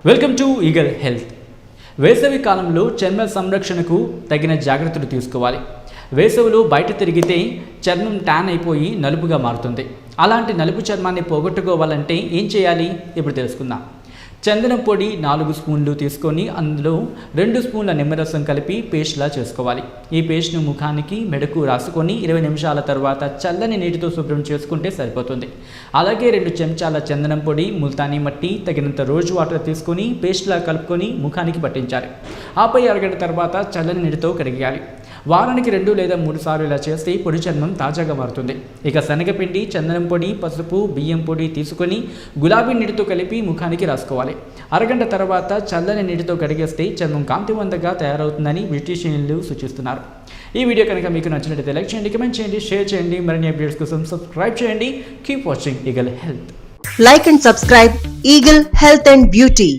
Welcome to eagle health. వేసవి కాలంలో చర్మ సంరక్షణకు తగిన జాగ్రత్తలు తీసుకోవాలి. వేసవిలో బయట తిరిగితే చర్మం ట్యాన్ అయిపోయి నలుపుగా మారుతుంది. అలాంటి నలుపు చర్మాన్ని పోగొట్టుకోవాలంటే ఏం చేయాలి ఇప్పుడు తెలుసుకుందాం. చందనం పొడి 4 స్పూన్లు తీసుకొని అందులో 2 స్పూన్ల నిమ్మరసం కలిపి పేస్ట్లా చేసుకోవాలి. ఈ పేస్ట్ను ముఖానికి మెడకు రాసుకొని 20 నిమిషాల తర్వాత చల్లని నీటితో శుభ్రం చేసుకుంటే సరిపోతుంది. అలాగే 2 చెంచాల చందనం పొడి, ముల్తానీ మట్టి, తగినంత రోజ్ వాటర్ తీసుకొని పేస్ట్లా కలుపుకొని ముఖానికి పట్టించాలి. ఆపై అరగంట తర్వాత చల్లని నీటితో కడిగేయాలి. వారానికి 2 లేదా 3 సార్లు ఇలా చేస్తే పొడి చర్మం తాజాగా మారుతుంది. ఇక శనగపిండి, చందనం పొడి, పసుపు, బియ్యం పొడి తీసుకొని గులాబీ నీటితో కలిపి ముఖానికి రాసుకోవాలి. అరగంట తర్వాత చల్లని నీటితో కడిగేస్తే చర్మం కాంతివంతంగా తయారవుతుందని బ్యూటీషియన్లు సూచిస్తున్నారు. ఈ వీడియో కనుక మీకు నచ్చినట్లయితే లైక్ చేయండి, కమెంట్ చేయండి, షేర్ చేయండి. మరిన్ని అప్డేట్స్ కోసం సబ్స్క్రైబ్ చేయండి. Keep watching eagle health. Like and subscribe Eagle Health and Beauty.